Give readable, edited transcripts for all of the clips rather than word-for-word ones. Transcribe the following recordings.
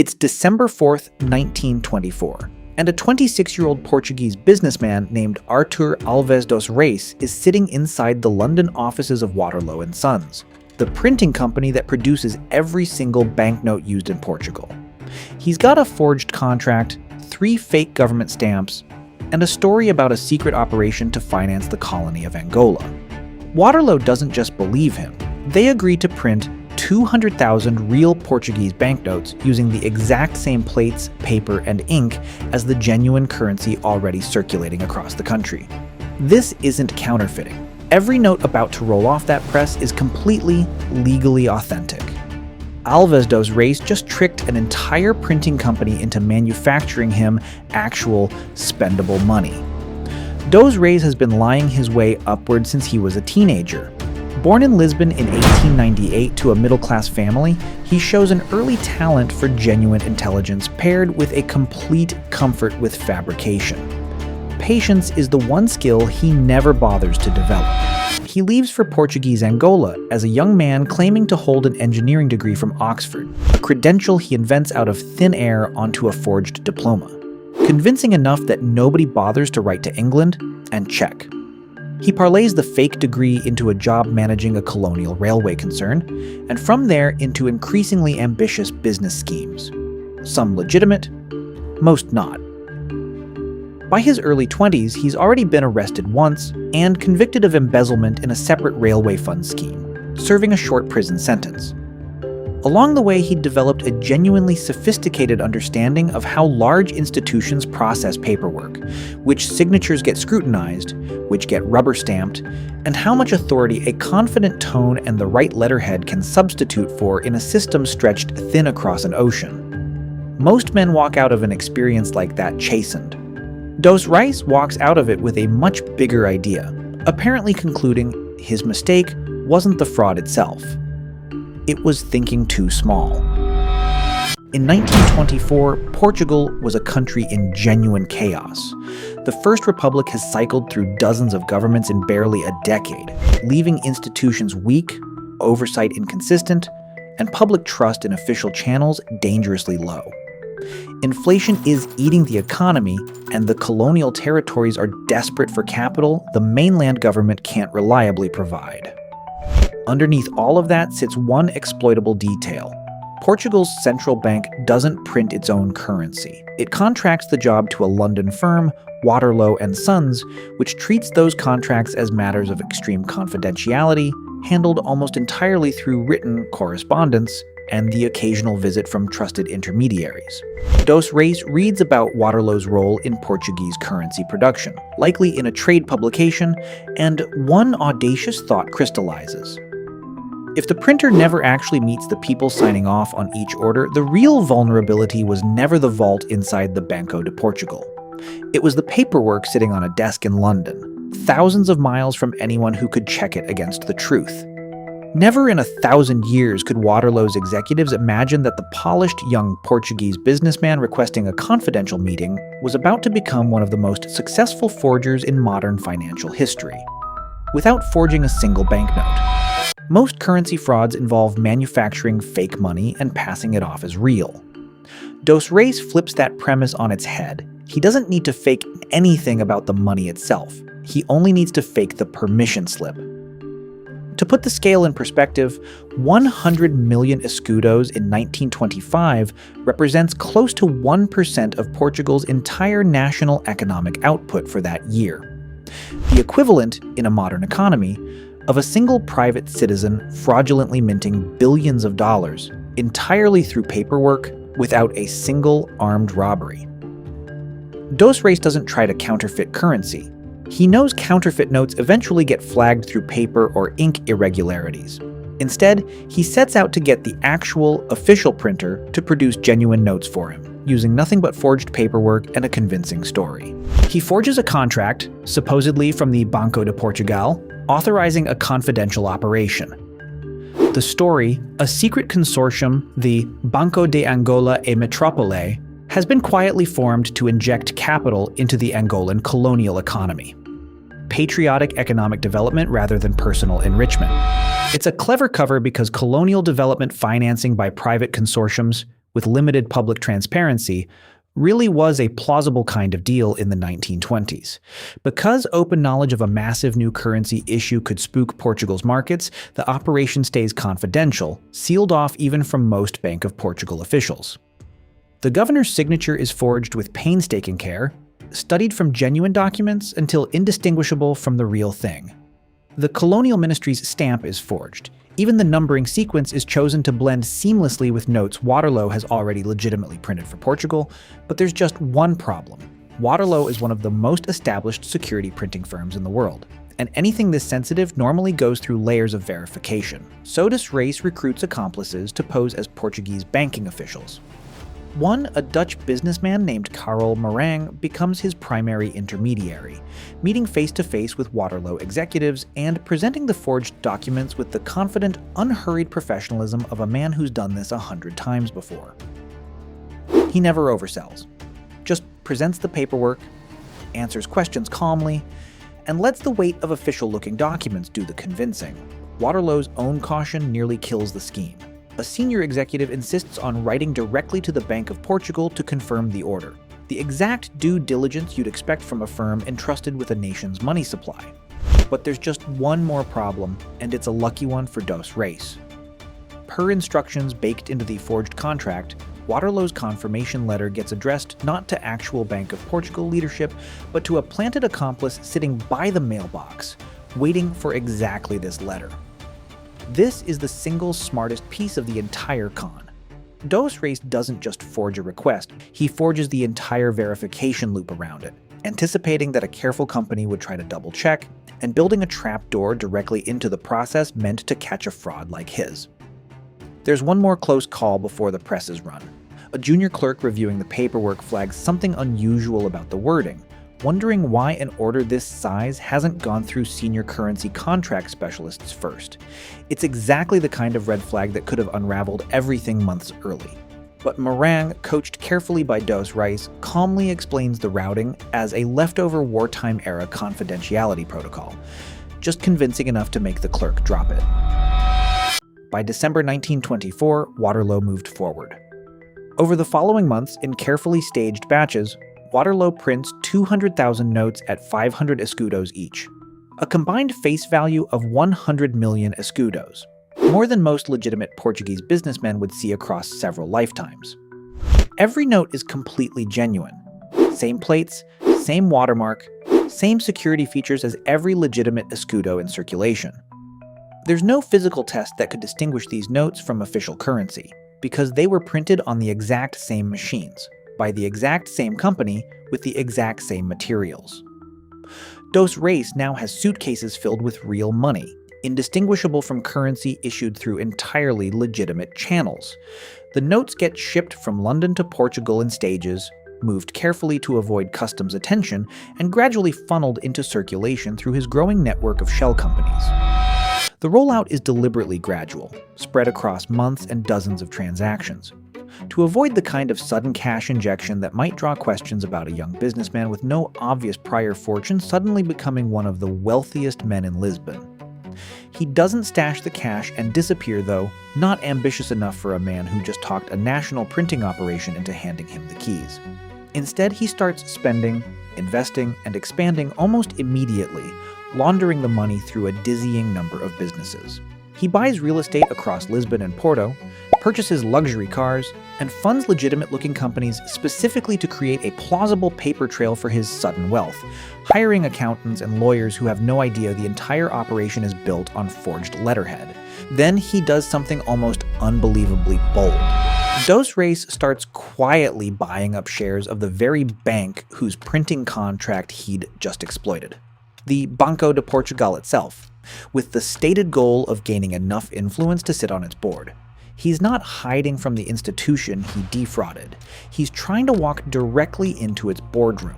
It's December 4th, 1924, and a 26-year-old Portuguese businessman named Artur Alves dos Reis is sitting inside the London offices of Waterloo & Sons, the printing company that produces every single banknote used in Portugal. He's got a forged contract, 3 fake government stamps, and a story about a secret operation to finance the colony of Angola. Waterloo doesn't just believe him. They agree to print 200,000 real Portuguese banknotes using the exact same plates, paper, and ink as the genuine currency already circulating across the country. This isn't counterfeiting. Every note about to roll off that press is completely, legally authentic. Alves dos Reis just tricked an entire printing company into manufacturing him actual, spendable money. Dos Reis has been lying his way upward since he was a teenager. Born in Lisbon in 1898 to a middle-class family, he shows an early talent for genuine intelligence paired with a complete comfort with fabrication. Patience is the one skill he never bothers to develop. He leaves for Portuguese Angola as a young man claiming to hold an engineering degree from Oxford, a credential he invents out of thin air onto a forged diploma. Convincing enough that nobody bothers to write to England, and check. He parlays the fake degree into a job managing a colonial railway concern, and from there into increasingly ambitious business schemes. Some legitimate, most not. By his early 20s, he's already been arrested once and convicted of embezzlement in a separate railway fund scheme, serving a short prison sentence. Along the way, he'd developed a genuinely sophisticated understanding of how large institutions process paperwork, which signatures get scrutinized, which get rubber stamped, and how much authority a confident tone and the right letterhead can substitute for in a system stretched thin across an ocean. Most men walk out of an experience like that chastened. Dos Reis walks out of it with a much bigger idea, apparently concluding his mistake wasn't the fraud itself. It was thinking too small. In 1924, Portugal was a country in genuine chaos. The First Republic has cycled through dozens of governments in barely a decade, leaving institutions weak, oversight inconsistent, and public trust in official channels dangerously low. Inflation is eating the economy, and the colonial territories are desperate for capital the mainland government can't reliably provide. Underneath all of that sits one exploitable detail. Portugal's central bank doesn't print its own currency. It contracts the job to a London firm, Waterloo & Sons, which treats those contracts as matters of extreme confidentiality, handled almost entirely through written correspondence, and the occasional visit from trusted intermediaries. Dos Reis reads about Waterloo's role in Portuguese currency production, likely in a trade publication, and one audacious thought crystallizes. If the printer never actually meets the people signing off on each order, the real vulnerability was never the vault inside the Banco de Portugal. It was the paperwork sitting on a desk in London, thousands of miles from anyone who could check it against the truth. Never in 1,000 years could Waterloo's executives imagine that the polished young Portuguese businessman requesting a confidential meeting was about to become one of the most successful forgers in modern financial history, without forging a single banknote. Most currency frauds involve manufacturing fake money and passing it off as real. Dos Reis flips that premise on its head. He doesn't need to fake anything about the money itself. He only needs to fake the permission slip. To put the scale in perspective, 100 million escudos in 1925 represents close to 1% of Portugal's entire national economic output for that year. The equivalent, in a modern economy, of a single private citizen fraudulently minting billions of dollars entirely through paperwork without a single armed robbery. Dos Reis doesn't try to counterfeit currency. He knows counterfeit notes eventually get flagged through paper or ink irregularities. Instead, he sets out to get the actual, official printer to produce genuine notes for him, using nothing but forged paperwork and a convincing story. He forges a contract, supposedly from the Banco de Portugal, authorizing a confidential operation. The story, a secret consortium, the Banco de Angola e Metrópole, has been quietly formed to inject capital into the Angolan colonial economy. Patriotic economic development rather than personal enrichment. It's a clever cover because colonial development financing by private consortiums, with limited public transparency, really was a plausible kind of deal in the 1920s. Because open knowledge of a massive new currency issue could spook Portugal's markets, the operation stays confidential, sealed off even from most Bank of Portugal officials. The governor's signature is forged with painstaking care, studied from genuine documents until indistinguishable from the real thing. The colonial ministry's stamp is forged. Even the numbering sequence is chosen to blend seamlessly with notes Waterloo has already legitimately printed for Portugal, but there's just one problem. Waterloo is one of the most established security printing firms in the world, and anything this sensitive normally goes through layers of verification. So dos Reis recruits accomplices to pose as Portuguese banking officials. One, a Dutch businessman named Karel Marang, becomes his primary intermediary, meeting face-to-face with Waterloo executives and presenting the forged documents with the confident, unhurried professionalism of a man who's done this 100 times before. He never oversells, just presents the paperwork, answers questions calmly, and lets the weight of official-looking documents do the convincing. Waterloo's own caution nearly kills the scheme. A senior executive insists on writing directly to the Bank of Portugal to confirm the order, the exact due diligence you'd expect from a firm entrusted with a nation's money supply. But there's just one more problem, and it's a lucky one for dos Reis. Per instructions baked into the forged contract, Waterloo's confirmation letter gets addressed not to actual Bank of Portugal leadership, but to a planted accomplice sitting by the mailbox, waiting for exactly this letter. This is the single smartest piece of the entire con. Dos Reis doesn't just forge a request, he forges the entire verification loop around it, anticipating that a careful company would try to double-check, and building a trapdoor directly into the process meant to catch a fraud like his. There's one more close call before the press is run. A junior clerk reviewing the paperwork flags something unusual about the wording, wondering why an order this size hasn't gone through senior currency contract specialists first. It's exactly the kind of red flag that could have unraveled everything months early. But Marang, coached carefully by dos Reis, calmly explains the routing as a leftover wartime-era confidentiality protocol, just convincing enough to make the clerk drop it. By December 1924, Waterloo moved forward. Over the following months, in carefully staged batches, Waterloo prints 200,000 notes at 500 escudos each, a combined face value of 100 million escudos, more than most legitimate Portuguese businessmen would see across several lifetimes. Every note is completely genuine. Same plates, same watermark, same security features as every legitimate escudo in circulation. There's no physical test that could distinguish these notes from official currency, because they were printed on the exact same machines, by the exact same company with the exact same materials. Dos Reis now has suitcases filled with real money, indistinguishable from currency issued through entirely legitimate channels. The notes get shipped from London to Portugal in stages, moved carefully to avoid customs attention, and gradually funneled into circulation through his growing network of shell companies. The rollout is deliberately gradual, spread across months and dozens of transactions, to avoid the kind of sudden cash injection that might draw questions about a young businessman with no obvious prior fortune suddenly becoming one of the wealthiest men in Lisbon. He doesn't stash the cash and disappear, though, not ambitious enough for a man who just talked a national printing operation into handing him the keys. Instead, he starts spending, investing, and expanding almost immediately, laundering the money through a dizzying number of businesses. He buys real estate across Lisbon and Porto, purchases luxury cars, and funds legitimate-looking companies specifically to create a plausible paper trail for his sudden wealth, hiring accountants and lawyers who have no idea the entire operation is built on forged letterhead. Then he does something almost unbelievably bold. Dos Reis starts quietly buying up shares of the very bank whose printing contract he'd just exploited, the Banco de Portugal itself, with the stated goal of gaining enough influence to sit on its board. He's not hiding from the institution he defrauded. He's trying to walk directly into its boardroom.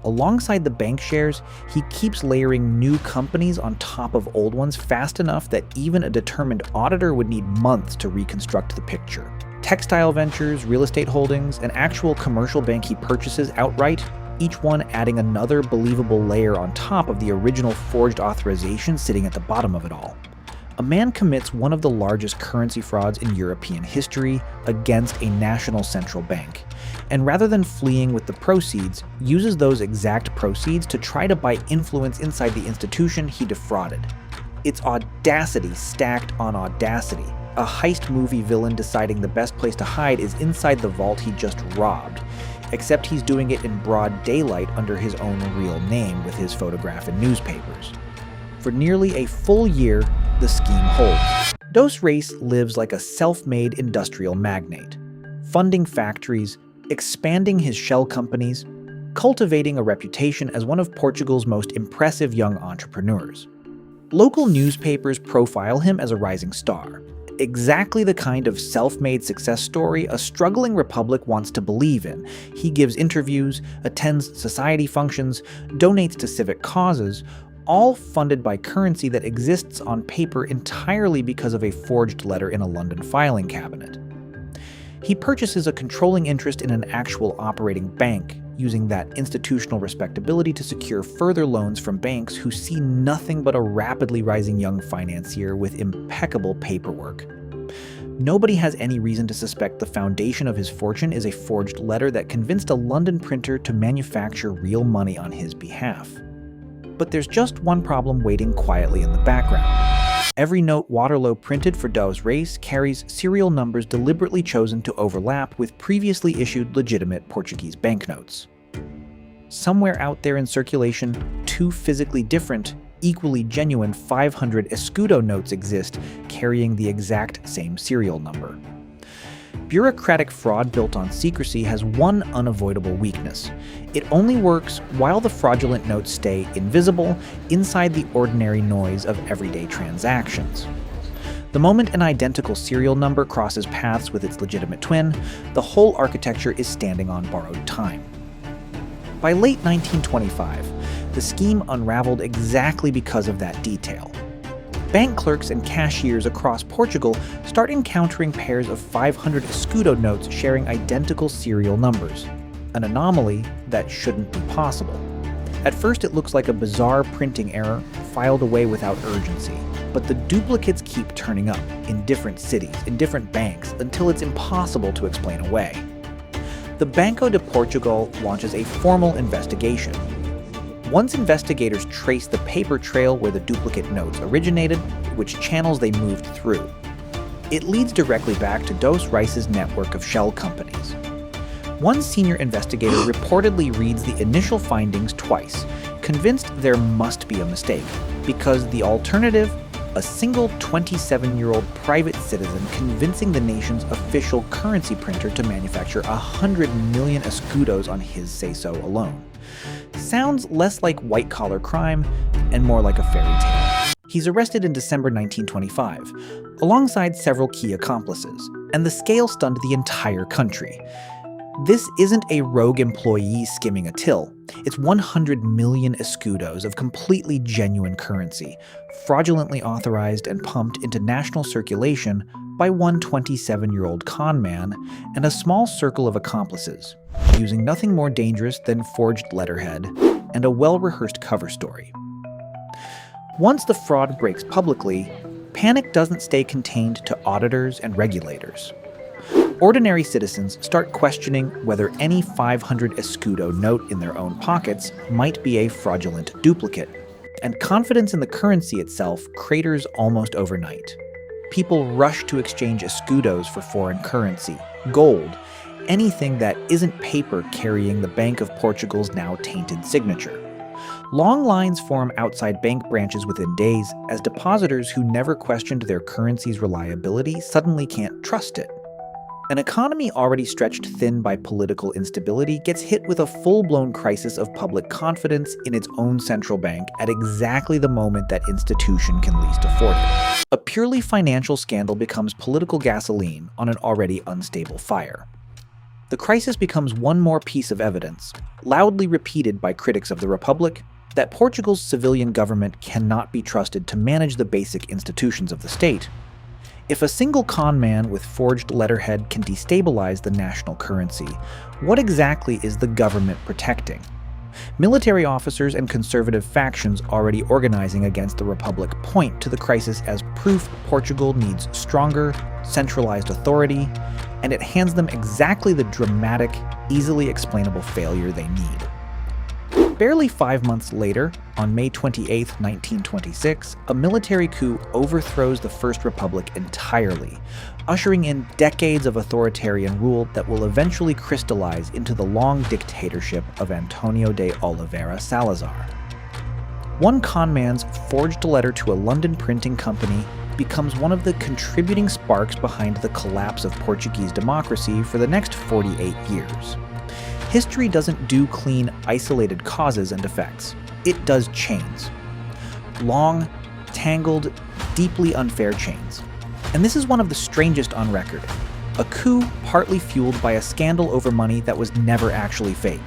Alongside the bank shares, he keeps layering new companies on top of old ones fast enough that even a determined auditor would need months to reconstruct the picture. Textile ventures, real estate holdings, an actual commercial bank he purchases outright, each one adding another believable layer on top of the original forged authorization sitting at the bottom of it all. A man commits one of the largest currency frauds in European history against a national central bank, and rather than fleeing with the proceeds, uses those exact proceeds to try to buy influence inside the institution he defrauded. It's audacity stacked on audacity. A heist movie villain deciding the best place to hide is inside the vault he just robbed, except he's doing it in broad daylight under his own real name with his photograph in newspapers. For nearly a full year, the scheme holds. Dos Reis lives like a self-made industrial magnate, funding factories, expanding his shell companies, cultivating a reputation as one of Portugal's most impressive young entrepreneurs. Local newspapers profile him as a rising star, exactly the kind of self-made success story a struggling republic wants to believe in. He gives interviews, attends society functions, donates to civic causes, all funded by currency that exists on paper entirely because of a forged letter in a London filing cabinet. He purchases a controlling interest in an actual operating bank, using that institutional respectability to secure further loans from banks who see nothing but a rapidly rising young financier with impeccable paperwork. Nobody has any reason to suspect the foundation of his fortune is a forged letter that convinced a London printer to manufacture real money on his behalf. But there's just one problem waiting quietly in the background. Every note Waterloo printed for Dos Reis carries serial numbers deliberately chosen to overlap with previously issued legitimate Portuguese banknotes. Somewhere out there in circulation, two physically different, equally genuine 500 escudo notes exist carrying the exact same serial number. Bureaucratic fraud built on secrecy has one unavoidable weakness. It only works while the fraudulent notes stay invisible inside the ordinary noise of everyday transactions. The moment an identical serial number crosses paths with its legitimate twin, the whole architecture is standing on borrowed time. By late 1925, the scheme unraveled exactly because of that detail. Bank clerks and cashiers across Portugal start encountering pairs of 500 escudo notes sharing identical serial numbers, an anomaly that shouldn't be possible. At first it looks like a bizarre printing error filed away without urgency, but the duplicates keep turning up in different cities, in different banks, until it's impossible to explain away. The Banco de Portugal launches a formal investigation. Once investigators trace the paper trail where the duplicate notes originated, which channels they moved through, it leads directly back to Dos Reis's network of shell companies. One senior investigator reportedly reads the initial findings twice, convinced there must be a mistake, because the alternative, a single 27-year-old private citizen convincing the nation's official currency printer to manufacture 100 million escudos on his say-so alone, sounds less like white-collar crime and more like a fairy tale. He's arrested in December 1925, alongside several key accomplices, and the scale stunned the entire country. This isn't a rogue employee skimming a till. It's 100 million escudos of completely genuine currency, fraudulently authorized and pumped into national circulation by one 27-year-old con man and a small circle of accomplices, using nothing more dangerous than forged letterhead and a well-rehearsed cover story. Once the fraud breaks publicly, panic doesn't stay contained to auditors and regulators. Ordinary citizens start questioning whether any 500 escudo note in their own pockets might be a fraudulent duplicate, and confidence in the currency itself craters almost overnight. People rush to exchange escudos for foreign currency, gold, anything that isn't paper carrying the Bank of Portugal's now tainted signature. Long lines form outside bank branches within days as depositors who never questioned their currency's reliability suddenly can't trust it. An economy already stretched thin by political instability gets hit with a full-blown crisis of public confidence in its own central bank at exactly the moment that institution can least afford it. A purely financial scandal becomes political gasoline on an already unstable fire. The crisis becomes one more piece of evidence, loudly repeated by critics of the Republic, that Portugal's civilian government cannot be trusted to manage the basic institutions of the state. If a single con man with forged letterhead can destabilize the national currency, what exactly is the government protecting? Military officers and conservative factions already organizing against the Republic point to the crisis as proof Portugal needs stronger, centralized authority, and it hands them exactly the dramatic, easily explainable failure they need. Barely 5 months later, on May 28, 1926, a military coup overthrows the First Republic entirely, ushering in decades of authoritarian rule that will eventually crystallize into the long dictatorship of Antonio de Oliveira Salazar. One conman's forged letter to a London printing company becomes one of the contributing sparks behind the collapse of Portuguese democracy for the next 48 years. History doesn't do clean, isolated causes and effects. It does chains. Long, tangled, deeply unfair chains. And this is one of the strangest on record. A coup partly fueled by a scandal over money that was never actually fake.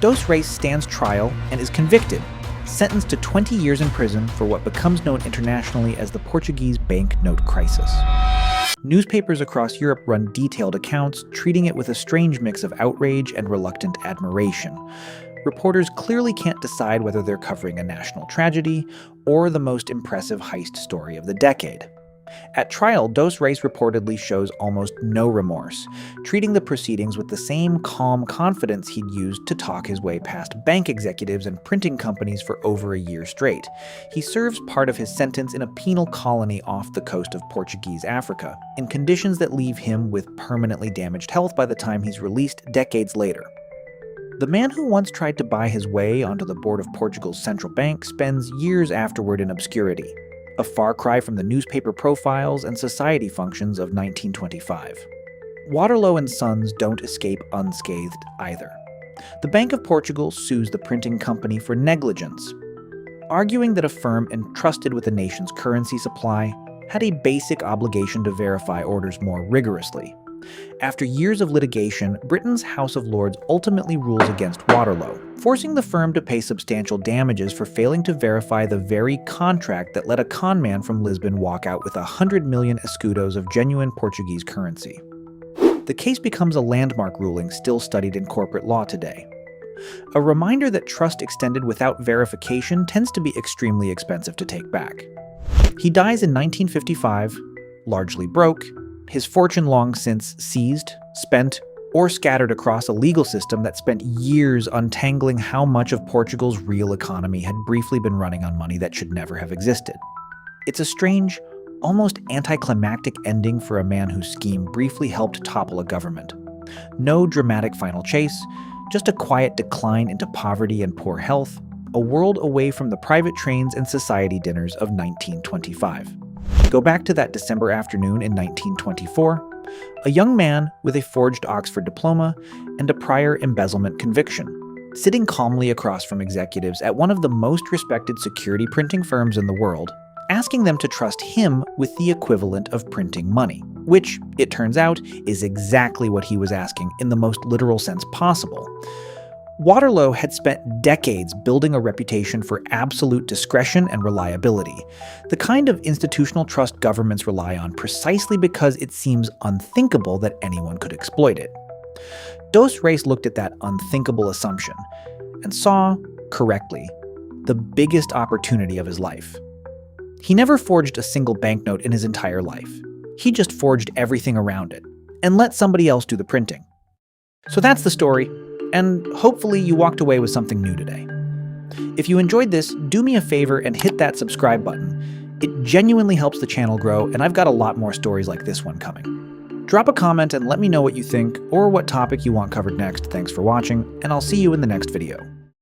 Dos Reis stands trial and is convicted, sentenced to 20 years in prison for what becomes known internationally as the Portuguese banknote crisis. Newspapers across Europe run detailed accounts, treating it with a strange mix of outrage and reluctant admiration. Reporters clearly can't decide whether they're covering a national tragedy or the most impressive heist story of the decade. At trial, Dos Reis reportedly shows almost no remorse, treating the proceedings with the same calm confidence he'd used to talk his way past bank executives and printing companies for over a year straight. He serves part of his sentence in a penal colony off the coast of Portuguese Africa, in conditions that leave him with permanently damaged health by the time he's released decades later. The man who once tried to buy his way onto the board of Portugal's central bank spends years afterward in obscurity, a far cry from the newspaper profiles and society functions of 1925. Waterloo and Sons don't escape unscathed either. The Bank of Portugal sues the printing company for negligence, arguing that a firm entrusted with the nation's currency supply had a basic obligation to verify orders more rigorously. After years of litigation, Britain's House of Lords ultimately rules against Waterloo, forcing the firm to pay substantial damages for failing to verify the very contract that let a conman from Lisbon walk out with 100 million escudos of genuine Portuguese currency. The case becomes a landmark ruling still studied in corporate law today. A reminder that trust extended without verification tends to be extremely expensive to take back. He dies in 1955, largely broke, his fortune long since seized, spent, or scattered across a legal system that spent years untangling how much of Portugal's real economy had briefly been running on money that should never have existed. It's a strange, almost anticlimactic ending for a man whose scheme briefly helped topple a government. No dramatic final chase, just a quiet decline into poverty and poor health, a world away from the private trains and society dinners of 1925. Go back to that December afternoon in 1924, a young man with a forged Oxford diploma and a prior embezzlement conviction, sitting calmly across from executives at one of the most respected security printing firms in the world, asking them to trust him with the equivalent of printing money, which, it turns out, is exactly what he was asking in the most literal sense possible. Waterloo had spent decades building a reputation for absolute discretion and reliability, the kind of institutional trust governments rely on precisely because it seems unthinkable that anyone could exploit it. Dos Reis looked at that unthinkable assumption and saw, correctly, the biggest opportunity of his life. He never forged a single banknote in his entire life. He just forged everything around it and let somebody else do the printing. So that's the story. And hopefully you walked away with something new today. If you enjoyed this, do me a favor and hit that subscribe button. It genuinely helps the channel grow, and I've got a lot more stories like this one coming. Drop a comment and let me know what you think or what topic you want covered next. Thanks for watching, and I'll see you in the next video.